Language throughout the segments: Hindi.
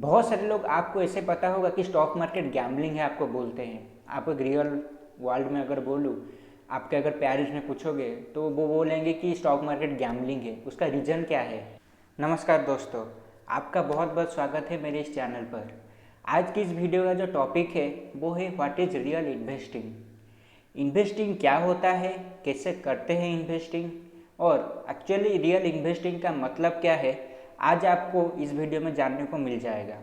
बहुत सारे लोग आपको ऐसे पता होगा कि स्टॉक मार्केट गैम्बलिंग है आपको बोलते हैं। आप एक रियल वर्ल्ड में अगर बोलूँ, आपके अगर पेरेंट्स में पूछोगे तो वो बोलेंगे कि स्टॉक मार्केट गैम्बलिंग है। उसका रीज़न क्या है? नमस्कार दोस्तों, आपका बहुत बहुत स्वागत है मेरे इस चैनल पर। आज की इस वीडियो का जो टॉपिक है वो है what is real investing. Investing क्या होता है, कैसे करते हैं इन्वेस्टिंग, और एक्चुअली रियल इन्वेस्टिंग का मतलब क्या है, आज आपको इस वीडियो में जानने को मिल जाएगा।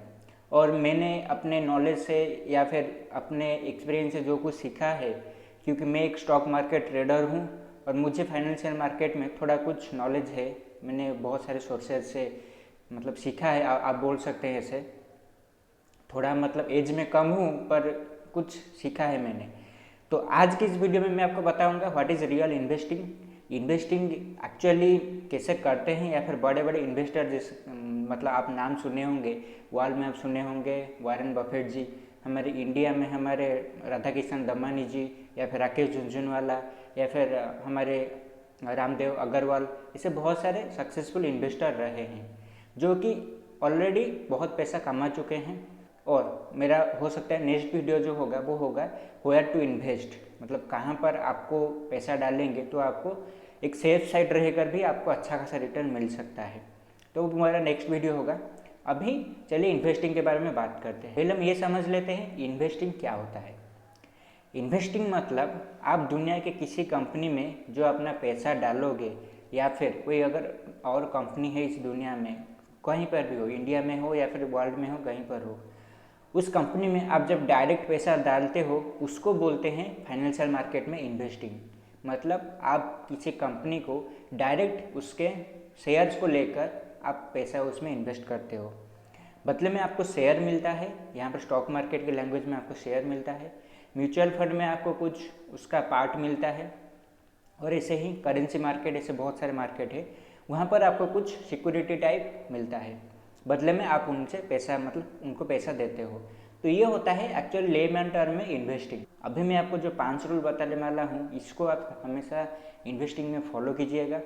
और मैंने अपने नॉलेज से या फिर अपने एक्सपीरियंस से जो कुछ सीखा है, क्योंकि मैं एक स्टॉक मार्केट ट्रेडर हूँ और मुझे फाइनेंशियल मार्केट में थोड़ा कुछ नॉलेज है। मैंने बहुत सारे सोर्सेज से सीखा है, आप बोल सकते हैं ऐसे। थोड़ा एज में कम हूँ पर कुछ सीखा है मैंने। तो आज की इस वीडियो में मैं आपको बताऊंगा what is real investing. Investing actually कैसे करते हैं, या फिर बड़े बड़े इन्वेस्टर आप नाम सुने होंगे, वर्ल्ड में आप सुने होंगे वॉरेन बफेट जी, हमारे इंडिया में हमारे राधा किशन दमानी जी, या फिर राकेश झुनझुनवाला, या फिर हमारे रामदेव अग्रवाल। ऐसे बहुत सारे सक्सेसफुल इन्वेस्टर रहे हैं जो कि ऑलरेडी बहुत पैसा कमा चुके हैं। और मेरा हो सकता है नेक्स्ट वीडियो जो होगा वो होगा वेयर टू इन्वेस्ट, कहाँ पर आपको पैसा डालेंगे तो आपको एक सेफ साइड रहकर भी आपको अच्छा खासा रिटर्न मिल सकता है। तो वो हमारा नेक्स्ट वीडियो होगा। अभी चलिए इन्वेस्टिंग के बारे में बात करते हैं। पहले हम ये समझ लेते हैं इन्वेस्टिंग क्या होता है। इन्वेस्टिंग आप दुनिया के किसी कंपनी में जो अपना पैसा डालोगे, या फिर कोई अगर और कंपनी है इस दुनिया में, कहीं पर भी हो, इंडिया में हो या फिर वर्ल्ड में हो, कहीं पर हो, उस कंपनी में आप जब डायरेक्ट पैसा डालते हो उसको बोलते हैं फाइनेंशियल मार्केट में इन्वेस्टिंग। आप किसी कंपनी को डायरेक्ट उसके शेयर्स को लेकर आप पैसा उसमें इन्वेस्ट करते हो। बदले में आपको शेयर मिलता है, यहाँ पर स्टॉक मार्केट के लैंग्वेज में आपको शेयर मिलता है। म्यूचुअल फंड में आपको कुछ उसका पार्ट मिलता है, और ऐसे ही करेंसी मार्केट, ऐसे बहुत सारे मार्केट है, वहाँ पर आपको कुछ सिक्योरिटी टाइप मिलता है। बदले में आप उनसे पैसा उनको पैसा देते हो। तो ये होता है एक्चुअल लेमैन टर्म में इन्वेस्टिंग। अभी मैं आपको जो 5 रूल बताने वाला हूँ इसको आप हमेशा इन्वेस्टिंग में फॉलो कीजिएगा।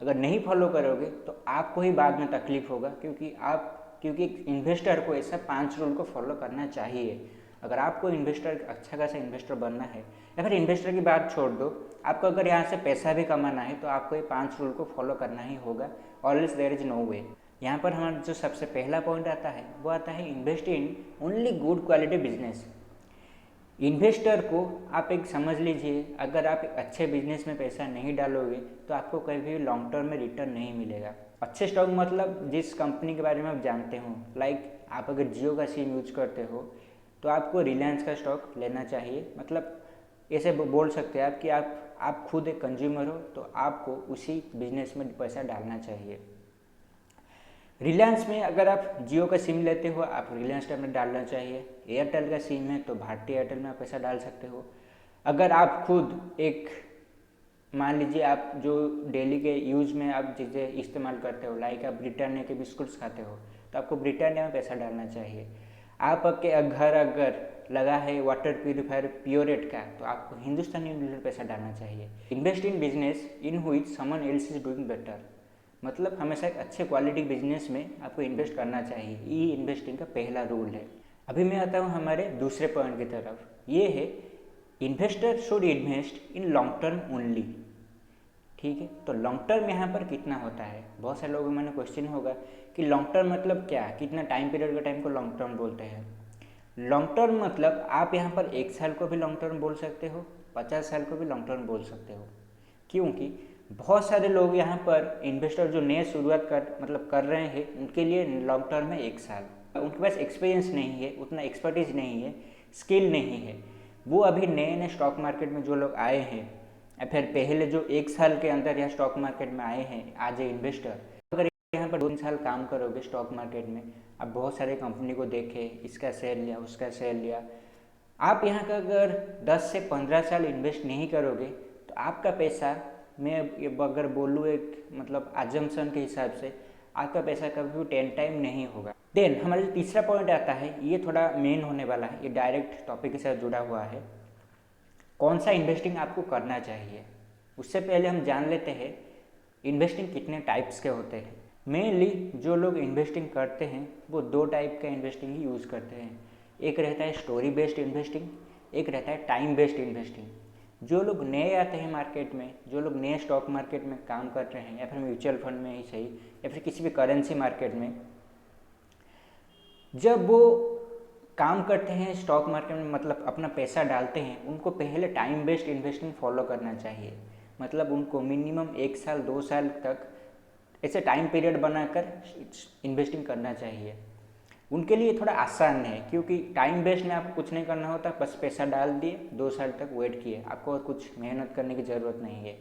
अगर नहीं फॉलो करोगे तो आपको ही बाद में तकलीफ होगा, क्योंकि एक इन्वेस्टर को ऐसा 5 रूल को फॉलो करना चाहिए। अगर आपको इन्वेस्टर, अच्छा खासा इन्वेस्टर बनना है, या फिर इन्वेस्टर की बात छोड़ दो, आपको अगर यहाँ से पैसा भी कमाना है तो आपको ये 5 रूल को फॉलो करना ही होगा, ऑलवेज देयर इज नो वे। यहाँ पर हमारा जो सबसे पहला पॉइंट आता है वो आता है invest in only good quality business. Investor को आप एक समझ लीजिए, अगर आप एक अच्छे बिजनेस में पैसा नहीं डालोगे तो आपको कभी भी लॉन्ग टर्म में रिटर्न नहीं मिलेगा। अच्छे स्टॉक जिस कंपनी के बारे में आप जानते हो, आप अगर जियो का सिम यूज करते हो तो आपको रिलायंस का स्टॉक लेना चाहिए। ऐसे बोल सकते हैं आप कि आप खुद एक कंज्यूमर हो तो आपको उसी बिजनेस में पैसा डालना चाहिए। रिलायंस में अगर आप जियो का सिम लेते हो, आप रिलायंस में डालना चाहिए। एयरटेल का सिम है तो भारतीय एयरटेल में आप पैसा डाल सकते हो। अगर आप खुद एक, मान लीजिए आप जो डेली के यूज में आप चीज़ें इस्तेमाल करते हो, आप ब्रिटानिया के बिस्कुट्स खाते हो, तो आपको ब्रिटानिया में पैसा डालना चाहिए। आपके घर अगर लगा है वाटर प्यूरिफायर प्योरेट का, तो आपको हिंदुस्तान यूनिलीवर पैसा डालना चाहिए। Invest in business in which someone else is doing better. हमेशा एक अच्छे क्वालिटी बिजनेस में आपको इन्वेस्ट करना चाहिए। ये इन्वेस्टिंग का पहला रूल है। अभी मैं आता हूँ हमारे दूसरे पॉइंट की तरफ। ये है investor should invest in long term only. ठीक है, तो लॉन्ग टर्म यहाँ पर कितना होता है? बहुत सारे लोगों में क्वेश्चन होगा कि लॉन्ग टर्म क्या, कितना टाइम पीरियड का टाइम को लॉन्ग टर्म बोलते हैं। लॉन्ग टर्म आप यहाँ पर 1 साल को भी लॉन्ग टर्म बोल सकते हो, 50 साल को भी लॉन्ग टर्म बोल सकते हो। क्योंकि बहुत सारे लोग यहाँ पर इन्वेस्टर जो नए शुरुआत कर रहे हैं, उनके लिए लॉन्ग टर्म है 1 साल। उनके पास एक्सपीरियंस नहीं है, उतना एक्सपर्टीज नहीं है, स्किल नहीं है। वो अभी नए नए स्टॉक मार्केट में जो लोग आए हैं, या फिर पहले जो 1 साल के अंदर यहाँ स्टॉक मार्केट में आए हैं आज ए इन्वेस्टर, अगर यहाँ पर 2 साल काम करोगे स्टॉक मार्केट में, आप बहुत सारे कंपनी को देखे, इसका शेयर लिया, उसका शेयर लिया, आप यहाँ का अगर 10 से 15 साल इन्वेस्ट नहीं करोगे तो आपका पैसा, मैं अगर बोलूँ एक आजम्पशन के हिसाब से, आपका पैसा कभी भी 10 टाइम नहीं होगा। देन हमारा जो तीसरा पॉइंट आता है, ये थोड़ा मेन होने वाला है, ये डायरेक्ट टॉपिक के साथ जुड़ा हुआ है। कौन सा इन्वेस्टिंग आपको करना चाहिए, उससे पहले हम जान लेते हैं इन्वेस्टिंग कितने टाइप्स के होते हैं। मेनली जो लोग इन्वेस्टिंग करते हैं वो दो टाइप का इन्वेस्टिंग ही यूज़ करते हैं। एक रहता है स्टोरी बेस्ड इन्वेस्टिंग, एक रहता है टाइम बेस्ड इन्वेस्टिंग। जो लोग नए आते हैं मार्केट में, जो लोग नए स्टॉक मार्केट में काम कर रहे हैं या फिर म्यूचुअल फंड में ही सही या फिर किसी भी करेंसी मार्केट में, जब वो काम करते हैं स्टॉक मार्केट में, मतलब अपना पैसा डालते हैं, उनको पहले टाइम बेस्ड इन्वेस्टिंग फॉलो करना चाहिए। मतलब उनको मिनिमम 1 साल 2 साल तक ऐसे टाइम पीरियड बनाकर इन्वेस्टिंग करना चाहिए। उनके लिए थोड़ा आसान है, क्योंकि टाइम बेस्ड में आपको कुछ नहीं करना होता, बस पैसा डाल दिए, 2 साल तक वेट किए, आपको और कुछ मेहनत करने की ज़रूरत नहीं है।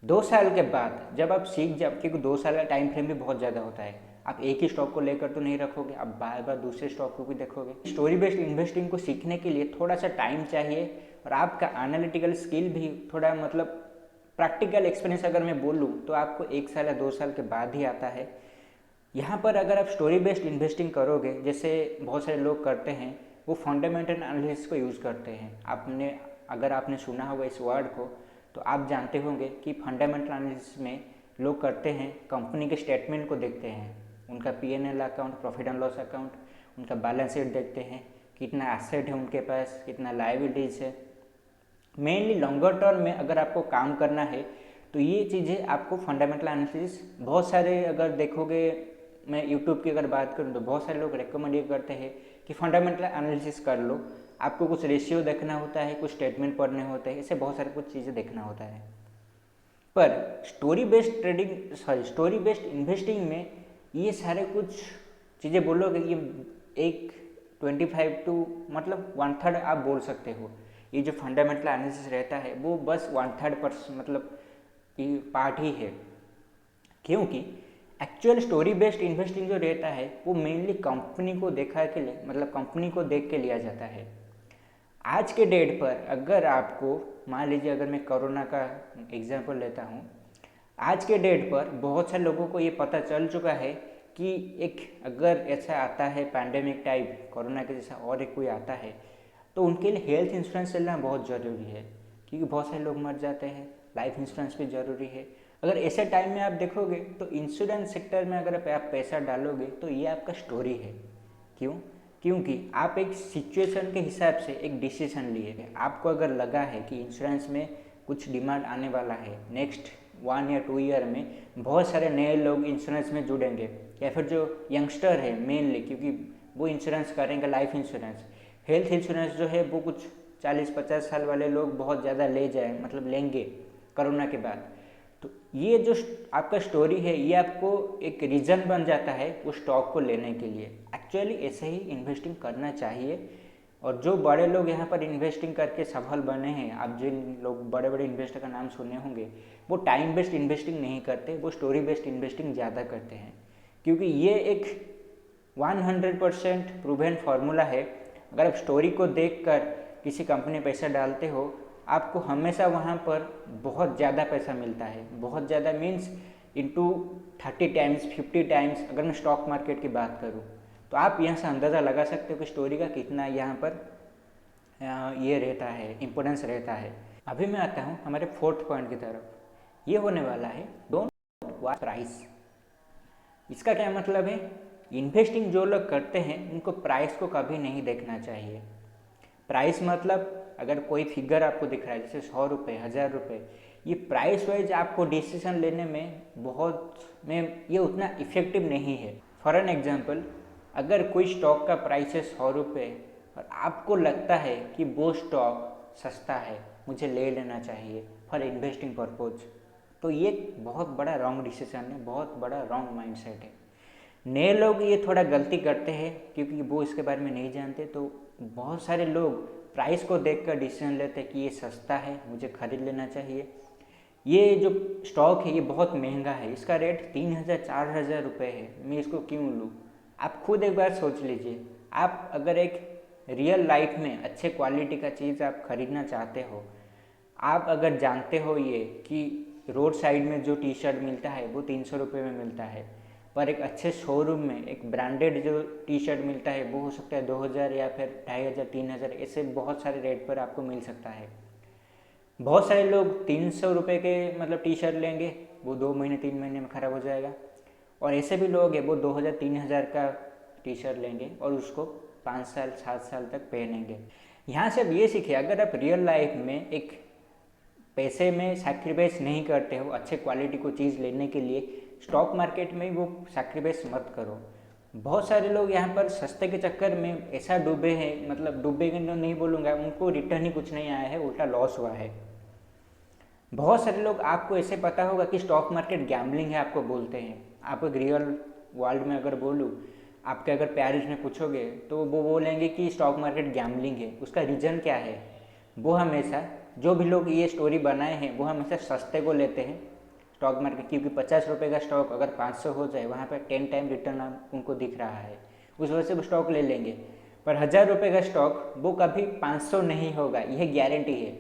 2 साल के बाद जब आप सीख जाओ, क्योंकि 2 साल का टाइम फ्रेम भी बहुत ज़्यादा होता है, आप एक ही स्टॉक को लेकर तो नहीं रखोगे, आप बार बार दूसरे स्टॉक को भी देखोगे। स्टोरी बेस्ड इन्वेस्टिंग को सीखने के लिए थोड़ा सा टाइम चाहिए, और आपका एनालिटिकल स्किल भी थोड़ा, मतलब प्रैक्टिकल एक्सपीरियंस अगर मैं बोलूँ तो आपको 1 साल या 2 साल के बाद ही आता है। यहाँ पर अगर आप स्टोरी बेस्ड इन्वेस्टिंग करोगे, जैसे बहुत सारे लोग करते हैं, वो फंडामेंटल एनालिसिस को यूज़ करते हैं। अगर आपने सुना होगा इस वर्ड को, तो आप जानते होंगे कि फंडामेंटल एनालिसिस में लोग करते हैं, कंपनी के स्टेटमेंट को देखते हैं, उनका P&L account, profit and loss account, उनका बैलेंस शीट देखते हैं, कितना एसेट है उनके पास, कितना लायबिलिटीज़ है। मेनली लॉन्गर टर्म में अगर आपको काम करना है तो ये चीज़ें आपको फंडामेंटल एनालिसिस, बहुत सारे अगर देखोगे, मैं यूट्यूब की अगर बात करूँ तो बहुत सारे लोग रेकमेंड ये करते हैं कि फंडामेंटल एनालिसिस कर लो। आपको कुछ रेशियो देखना होता है, कुछ स्टेटमेंट पढ़ने होते हैं, ऐसे बहुत सारे कुछ चीज़ें देखना होता है। पर स्टोरी बेस्ड इन्वेस्टिंग में ये सारे कुछ चीज़ें बोलोगे, ये एक 25 टू मतलब 1/3 आप बोल सकते हो। ये जो फंडामेंटल एनालिसिस रहता है वो बस 1/3 मतलब पार्ट ही है, क्योंकि एक्चुअल स्टोरी बेस्ड इन्वेस्टिंग जो रहता है वो मेनली कंपनी को देखा के लिए, मतलब कंपनी को देख के लिया जाता है। आज के डेट पर अगर आपको, मान लीजिए अगर मैं कोरोना का एग्जांपल लेता हूँ, आज के डेट पर बहुत सारे लोगों को ये पता चल चुका है कि एक अगर ऐसा आता है पैंडेमिक टाइप, कोरोना के जैसा और एक कोई आता है, तो उनके लिए हेल्थ इंश्योरेंस लेना बहुत ज़रूरी है, क्योंकि बहुत सारे लोग मर जाते हैं, लाइफ इंश्योरेंस भी ज़रूरी है। अगर ऐसे टाइम में आप देखोगे तो इंश्योरेंस सेक्टर में अगर आप पैसा डालोगे तो ये आपका स्टोरी है। क्यों? क्योंकि आप एक सिचुएशन के हिसाब से एक डिसीजन लिए। आपको अगर लगा है कि इंश्योरेंस में कुछ डिमांड आने वाला है, नेक्स्ट 1 या 2 ईयर में बहुत सारे नए लोग इंश्योरेंस में जुड़ेंगे, या फिर जो यंगस्टर है मेनली, क्योंकि वो इंश्योरेंस करेंगे, लाइफ इंश्योरेंस, हेल्थ इंश्योरेंस जो है वो कुछ 40-50 साल वाले लोग बहुत ज़्यादा ले जाए, मतलब लेंगे कोरोना के बाद। तो ये जो आपका स्टोरी है, ये आपको एक रीज़न बन जाता है उस स्टॉक को लेने के लिए। एक्चुअली ऐसे ही इन्वेस्टिंग करना चाहिए। और जो बड़े लोग यहाँ पर इन्वेस्टिंग करके सफल बने हैं, आप जिन लोग बड़े बड़े इन्वेस्टर का नाम सुने होंगे, वो टाइम बेस्ड इन्वेस्टिंग नहीं करते, वो स्टोरी बेस्ड इन्वेस्टिंग ज़्यादा करते हैं, क्योंकि ये एक 100% प्रूवन फार्मूला है। अगर आप स्टोरी को देखकर किसी कंपनी में पैसा डालते हो, आपको हमेशा वहाँ पर बहुत ज़्यादा पैसा मिलता है। बहुत ज़्यादा मीन्स इंटू 30 टाइम्स 50 टाइम्स। अगर मैं स्टॉक मार्केट की बात करूँ तो आप यहाँ से अंदाज़ा लगा सकते हो कि स्टोरी का कितना यहाँ पर ये रहता है, इम्पोर्टेंस रहता है। अभी मैं आता हूँ हमारे 4th पॉइंट की तरफ। ये होने वाला है डोंट वॉच प्राइस। इसका क्या मतलब है? इन्वेस्टिंग जो लोग करते हैं उनको प्राइस को कभी नहीं देखना चाहिए। प्राइस मतलब अगर कोई फिगर आपको दिख रहा है, जैसे 100 रुपये, 1000 रुपये, ये प्राइस वाइज आपको डिसीजन लेने में ये उतना इफेक्टिव नहीं है। फॉर एन एग्जांपल, अगर कोई स्टॉक का प्राइस है 100 रुपये और आपको लगता है कि वो स्टॉक सस्ता है, मुझे ले लेना चाहिए फॉर इन्वेस्टिंग पर्पज, तो ये बहुत बड़ा रॉन्ग डिसीजन है, बहुत बड़ा रॉन्ग माइंडसेट है। नए लोग ये थोड़ा गलती करते हैं क्योंकि वो इसके बारे में नहीं जानते, तो बहुत सारे लोग प्राइस को देखकर डिसीजन लेते हैं कि ये सस्ता है, मुझे खरीद लेना चाहिए। ये जो स्टॉक है ये बहुत महंगा है, इसका रेट 3000-4000 रुपये है, मैं इसको क्यों लूँ? आप खुद एक बार सोच लीजिए। आप अगर एक रियल लाइफ में अच्छे क्वालिटी का चीज़ आप खरीदना चाहते हो, आप अगर जानते हो ये कि रोड साइड में जो टी शर्ट मिलता है वो 300 रुपये में मिलता है, पर एक अच्छे शोरूम में एक ब्रांडेड जो टी शर्ट मिलता है वो हो सकता है 2000 या फिर 2500-3000, ऐसे बहुत सारे रेट पर आपको मिल सकता है। बहुत सारे लोग 300 रुपये के मतलब टी शर्ट लेंगे, वो 2 महीने 3 महीने में ख़राब हो जाएगा। और ऐसे भी लोग हैं वो 2000-3000 का टी शर्ट लेंगे और उसको 5 साल 7 साल तक पहनेंगे। यहाँ से अब ये सीखिए, अगर आप रियल लाइफ में एक पैसे में सैक्रिफाइस नहीं करते हो अच्छे क्वालिटी को चीज़ लेने के लिए, स्टॉक मार्केट में वो सैक्रिफाइस मत करो। बहुत सारे लोग यहाँ पर सस्ते के चक्कर में ऐसा डूबे हैं, मतलब डूबे नहीं बोलूँगा, उनको रिटर्न ही कुछ नहीं आया है, उल्टा लॉस हुआ है। बहुत सारे लोग, आपको ऐसे पता होगा कि स्टॉक मार्केट गैम्बलिंग है आपको बोलते हैं। आप एक रियल वर्ल्ड में अगर बोलूँ, आपके अगर पेरेंट्स में पूछोगे तो वो बोलेंगे कि स्टॉक मार्केट गैम्बलिंग है। उसका रीज़न क्या है? वो हमेशा, जो भी लोग ये स्टोरी बनाए हैं वो हमेशा सस्ते को लेते हैं स्टॉक मार्केट, क्योंकि 50 रुपये का स्टॉक अगर 500 हो जाए, वहाँ पर 10 टाइम रिटर्न उनको दिख रहा है, उस वजह से वो स्टॉक ले लेंगे। पर 1000 रुपये का स्टॉक वो कभी 500 नहीं होगा, यह गारंटी है।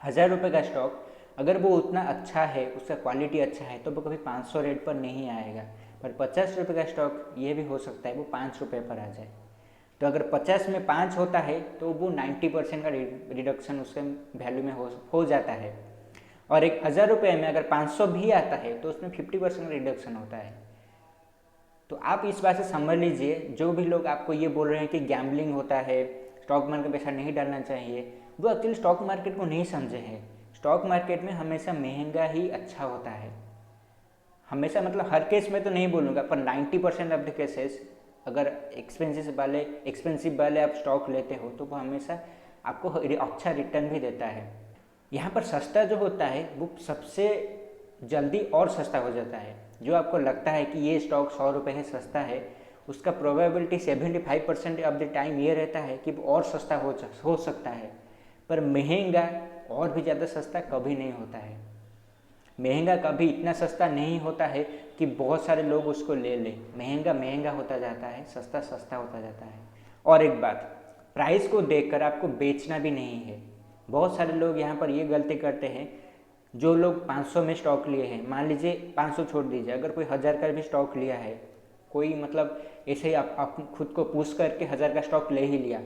1000 रुपये का स्टॉक अगर वो उतना अच्छा है, उसका क्वालिटी अच्छा है, तो वो कभी 500 रेट पर नहीं आएगा। पर 50 रुपये का स्टॉक ये भी हो सकता है वो 5 रुपये पर आ जाए। तो अगर 50 में 5 होता है तो वो 90% का रिडक्शन उसके वैल्यू में हो जाता है। और एक 1000 रुपये में अगर 500 भी आता है तो उसमें 50% का रिडक्शन होता है। तो आप इस बात से समझ लीजिए, जो भी लोग आपको ये बोल रहे हैं कि गैम्बलिंग होता है, स्टॉक मार्केट में पैसा नहीं डालना चाहिए, वो एक्चुअली स्टॉक मार्केट को नहीं समझे हैं। स्टॉक मार्केट में हमेशा महंगा ही अच्छा होता है, हमेशा, मतलब हर केस में तो नहीं बोलूँगा, पर 90% ऑफ द केसेस अगर एक्सपेंसिव वाले आप स्टॉक लेते हो तो वो हमेशा आपको अच्छा रिटर्न भी देता है। यहाँ पर सस्ता जो होता है वो सबसे जल्दी और सस्ता हो जाता है। जो आपको लगता है कि ये स्टॉक 100 रुपये है, सस्ता है, उसका प्रोबेबिलिटी 75% ऑफ द टाइम ये रहता है कि वो और सस्ता हो सकता है। पर महंगा और भी ज़्यादा सस्ता कभी नहीं होता है। महंगा कभी इतना सस्ता नहीं होता है कि बहुत सारे लोग उसको ले लें। महंगा महंगा होता जाता है, सस्ता सस्ता होता जाता है। और एक बात, प्राइस को देखकर आपको बेचना भी नहीं है। बहुत सारे लोग यहाँ पर ये गलती करते हैं, जो लोग 500 में स्टॉक लिए हैं, मान लीजिए 500 छोड़ दीजिए, अगर कोई 1000 का भी स्टॉक लिया है, कोई मतलब ऐसे ही आप खुद को पुश करके 1000 का स्टॉक ले ही लिया,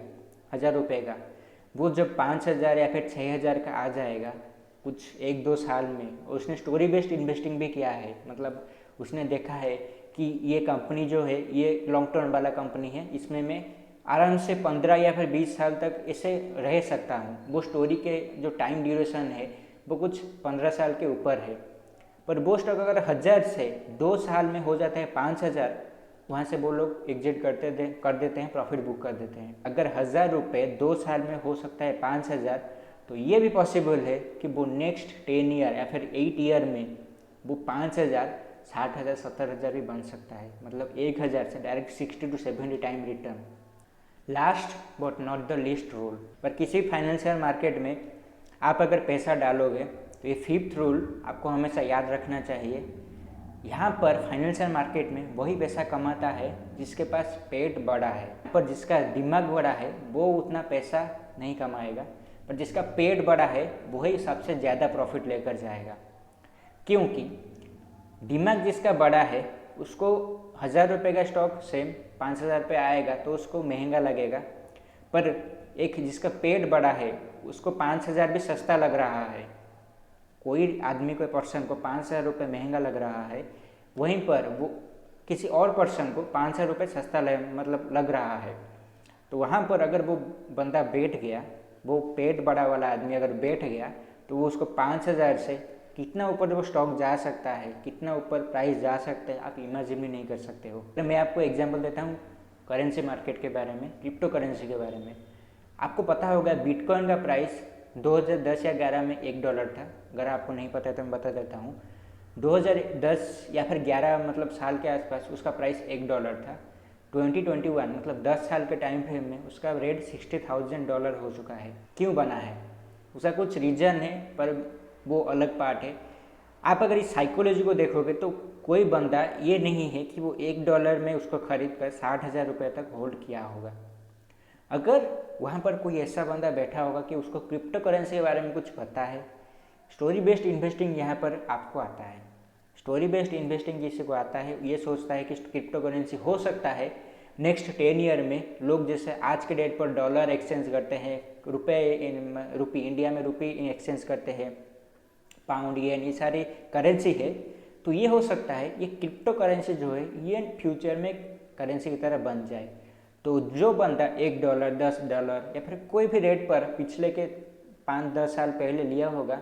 1000 रुपये का, वो जब 5000 या फिर 6000 का आ जाएगा कुछ 1-2 साल में, उसने स्टोरी बेस्ड इन्वेस्टिंग भी किया है, मतलब उसने देखा है कि ये कंपनी जो है ये लॉन्ग टर्म वाला कंपनी है, इसमें मैं आराम से 15 या फिर 20 साल तक ऐसे रह सकता हूँ। वो स्टोरी के जो टाइम ड्यूरेशन है वो कुछ 15 साल के ऊपर है। पर वो स्टॉक अगर 1000 से 2 साल में हो जाता है 5000, वहाँ से वो लोग एग्जिट कर देते हैं, प्रॉफिट बुक कर देते हैं। अगर 1000 रुपये 2 साल में हो सकता है 5000, तो ये भी पॉसिबल है कि वो नेक्स्ट 10 ईयर या फिर 8 ईयर में वो 5000, 60,000, 70,000 भी बन सकता है। मतलब 1000 से direct 60 to 70 time return. Last but not the least rule, पर किसी फाइनेंशियल मार्केट में आप अगर पैसा डालोगे तो ये 5th रूल आपको हमेशा याद रखना चाहिए। यहाँ पर फाइनेंशियल मार्केट में वही पैसा कमाता है जिसके पास पेट बड़ा है, पर जिसका दिमाग बड़ा है वो उतना पैसा नहीं कमाएगा, पर जिसका पेट बड़ा है वही सबसे ज़्यादा प्रॉफिट लेकर जाएगा। क्योंकि दिमाग जिसका बड़ा है उसको 1000 रुपये का स्टॉक सेम 5000 पे आएगा तो उसको महंगा लगेगा, पर एक जिसका पेट बड़ा है उसको 5000 भी सस्ता लग रहा है। कोई आदमी, कोई पर्सन को 5000 रुपये महंगा लग रहा है, वहीं पर वो किसी और पर्सन को 5000 रुपये सस्ता मतलब लग रहा है। तो वहाँ पर अगर वो बंदा बैठ गया, वो पेट बड़ा वाला आदमी अगर बैठ गया, तो वो उसको 5000 से कितना ऊपर वो स्टॉक जा सकता है, कितना ऊपर प्राइस जा सकता है, आप इमेजिन भी नहीं कर सकते हो। तो मैं आपको एग्जांपल देता हूँ करेंसी मार्केट के बारे में, क्रिप्टो करेंसी के बारे में। आपको पता होगा बिटकॉइन का प्राइस 2010 या 11 में $1 था। अगर आपको नहीं पता है तो मैं बता देता हूँ। 2010 या फिर 11 मतलब साल के आसपास उसका प्राइस $1 था। 2021 मतलब 10 साल के टाइम फ्रेम में उसका रेट $60,000 हो चुका है। क्यों बना है? उसका कुछ रीज़न है, पर वो अलग पार्ट है। आप अगर इस साइकोलॉजी को देखोगे तो कोई बंदा ये नहीं है कि वो $1 में उसको खरीद कर 60,000 रुपये तक होल्ड किया होगा। अगर वहाँ पर कोई ऐसा बंदा बैठा होगा कि उसको क्रिप्टो करेंसी के बारे में कुछ पता है, स्टोरी बेस्ड इन्वेस्टिंग यहाँ पर आपको आता है। स्टोरी बेस्ड इन्वेस्टिंग किसी को आता है, ये सोचता है कि क्रिप्टो करेंसी हो सकता है नेक्स्ट 10 ईयर में, लोग जैसे आज के डेट पर डॉलर एक्सचेंज करते हैं, रुपी इंडिया में रुपी एक्सचेंज करते हैं, पाउंड, येन, ये सारी करेंसी है, तो ये हो सकता है ये क्रिप्टो करेंसी जो है ये फ्यूचर में करेंसी की तरह बन जाए। तो जो बंदा $1, $10 या फिर कोई भी रेट पर पिछले के 5-10 साल पहले लिया होगा,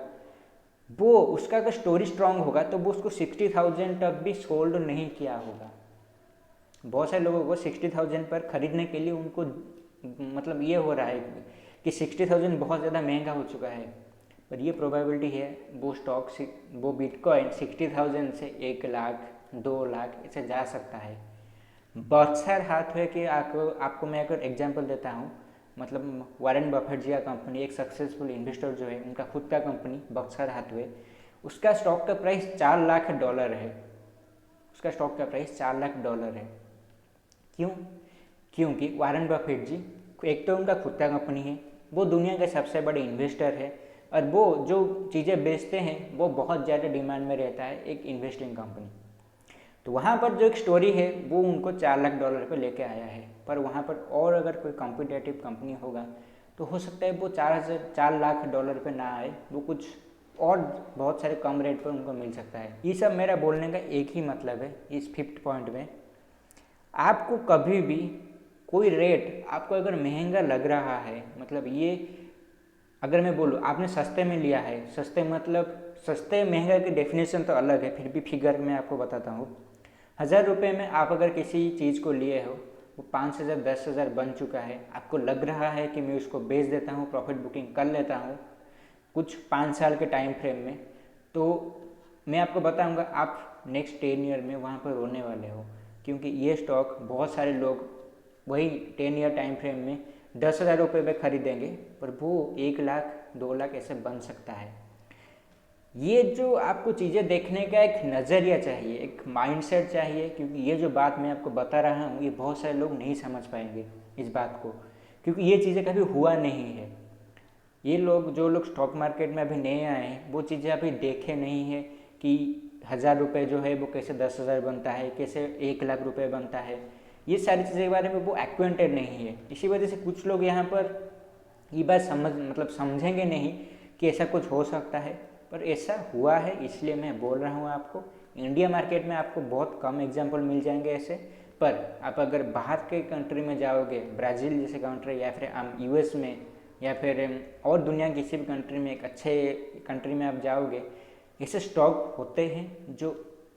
वो उसका अगर स्टोरी स्ट्रांग होगा तो वो उसको 60,000 तक भी सोल्ड नहीं किया होगा। बहुत सारे लोगों को 60,000 पर खरीदने के लिए उनको मतलब ये हो रहा है कि 60,000 बहुत ज़्यादा महंगा हो चुका है, पर ये प्रोबेबिलिटी है वो बिटकॉइन 60,000 से 1 लाख 2 लाख ऐसे जा सकता है। बहुत सारे हाथ है कि आपको मैं अगर एग्जांपल देता हूँ, मतलब वॉरेन बफेट जी का कंपनी, एक सक्सेसफुल इन्वेस्टर जो है, उनका खुद का कंपनी बक्सर हाथवे, उसका स्टॉक का प्राइस $4 लाख है। उसका स्टॉक का प्राइस $4 लाख है। क्यों? क्योंकि वॉरेन बफेट जी एक तो उनका खुद का कंपनी है, वो दुनिया के सबसे बड़े इन्वेस्टर है, और वो जो चीज़ें बेचते हैं वो बहुत ज़्यादा डिमांड में रहता है एक इन्वेस्टिंग कंपनी। तो वहाँ पर जो एक स्टोरी है वो उनको $4 लाख पे लेके आया है, पर वहाँ पर और अगर कोई कॉम्पिटेटिव कंपनी होगा तो हो सकता है वो $4 लाख पे ना आए, वो कुछ और बहुत सारे कम रेट पर उनको मिल सकता है। ये सब मेरा बोलने का एक ही मतलब है इस 5th पॉइंट में, आपको कभी भी कोई रेट आपको अगर महंगा लग रहा है, मतलब ये अगर मैं बोलूँ आपने सस्ते में लिया है, सस्ते मतलब सस्ते महंगा की डेफिनेशन तो अलग है, फिर भी फिगर मैं आपको बताता हूँ। 1,000 रुपये में आप अगर किसी चीज़ को लिए हो, वो 5,000 10,000 बन चुका है, आपको लग रहा है कि मैं उसको बेच देता हूँ, प्रॉफिट बुकिंग कर लेता हूँ कुछ 5 साल के टाइम फ्रेम में, तो मैं आपको बताऊँगा आप नेक्स्ट 10 ईयर में वहाँ पर रोने वाले हो, क्योंकि ये स्टॉक बहुत सारे लोग वही 10 ईयर टाइम फ्रेम में 10,000 रुपये पे खरीदेंगे, पर वो 1 लाख 2 लाख ऐसे बन सकता है। ये जो आपको चीज़ें देखने का एक नज़रिया चाहिए, एक माइंडसेट चाहिए, क्योंकि ये जो बात मैं आपको बता रहा हूँ ये बहुत सारे लोग नहीं समझ पाएंगे इस बात को, क्योंकि ये चीज़ें कभी हुआ नहीं है। ये लोग जो लोग स्टॉक मार्केट में अभी नए आए हैं वो चीज़ें अभी देखे नहीं है कि 1,000 रुपये जो है वो कैसे 10,000 बनता है, कैसे 1 लाख रुपये बनता है, ये सारी चीज़ें के बारे में वो एक्वेंटेड नहीं है। इसी वजह से कुछ लोग यहाँ पर ये बात समझेंगे नहीं कि ऐसा कुछ हो सकता है, पर ऐसा हुआ है, इसलिए मैं बोल रहा हूँ आपको। इंडिया मार्केट में आपको बहुत कम एग्जांपल मिल जाएंगे ऐसे, पर आप अगर बाहर के कंट्री में जाओगे, ब्राज़ील जैसे कंट्री, या फिर US में, या फिर और दुनिया की किसी भी कंट्री में, एक अच्छे कंट्री में आप जाओगे, ऐसे स्टॉक होते हैं जो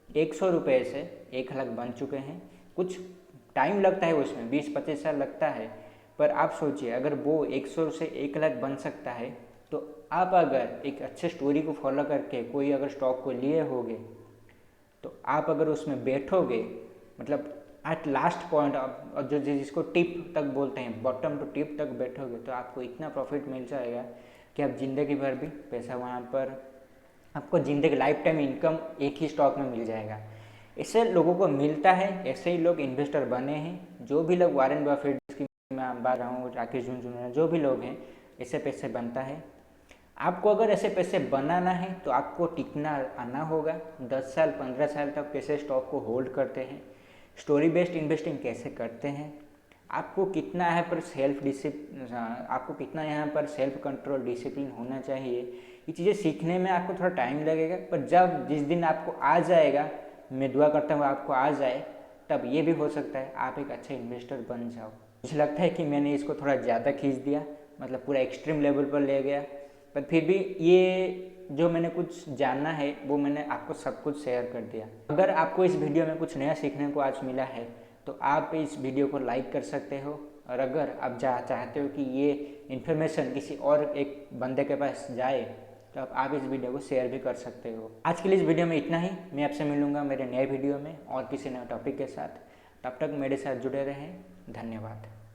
100 रुपये से 1 लाख बन चुके हैं। कुछ टाइम लगता है उसमें, 20-25 साल लगता है, पर आप सोचिए अगर वो 100 से 1 लाख बन सकता है, तो आप अगर एक अच्छे स्टोरी को फॉलो करके कोई अगर स्टॉक को लिए होगे, तो आप अगर उसमें बैठोगे, मतलब एट लास्ट पॉइंट और जो जिसको टिप तक बोलते हैं, बॉटम टू टिप तक बैठोगे, तो आपको इतना प्रॉफिट मिल जाएगा कि आप ज़िंदगी भर भी पैसा वहाँ पर, आपको ज़िंदगी लाइफ टाइम इनकम एक ही स्टॉक में मिल जाएगा। ऐसे लोगों को मिलता है, ऐसे ही लोग इन्वेस्टर बने हैं। जो भी लोग वॉरेन बफेट की मैं बात रहा हूँ, राकेश झुनझुनवाला, जो भी लोग हैं, ऐसे पैसे बनता है। आपको अगर ऐसे पैसे बनाना है तो आपको टिकना आना होगा। 10 साल 15 साल तक कैसे स्टॉक को होल्ड करते हैं, स्टोरी बेस्ड इन्वेस्टिंग कैसे करते हैं, आपको कितना यहाँ पर आपको कितना यहाँ पर सेल्फ कंट्रोल डिसिप्लिन होना चाहिए, ये चीज़ें सीखने में आपको थोड़ा टाइम लगेगा, पर जब जिस दिन आपको आ जाएगा, मैं दुआ करता हूँ आपको आ जाए, तब ये भी हो सकता है आप एक अच्छे इन्वेस्टर बन जाओ। मुझे लगता है कि मैंने इसको थोड़ा ज़्यादा खींच दिया, मतलब पूरा एक्सट्रीम लेवल पर ले गया, पर फिर भी ये जो मैंने कुछ जानना है वो मैंने आपको सब कुछ शेयर कर दिया। अगर आपको इस वीडियो में कुछ नया सीखने को आज मिला है तो आप इस वीडियो को लाइक कर सकते हो, और अगर आप चाहते हो कि ये इन्फॉर्मेशन किसी और एक बंदे के पास जाए तो आप इस वीडियो को शेयर भी कर सकते हो। आज के लिए इस वीडियो में इतना ही। मैं आपसे मिलूंगा मेरे नए वीडियो में और किसी नए टॉपिक के साथ। तब तक मेरे साथ जुड़े रहें। धन्यवाद।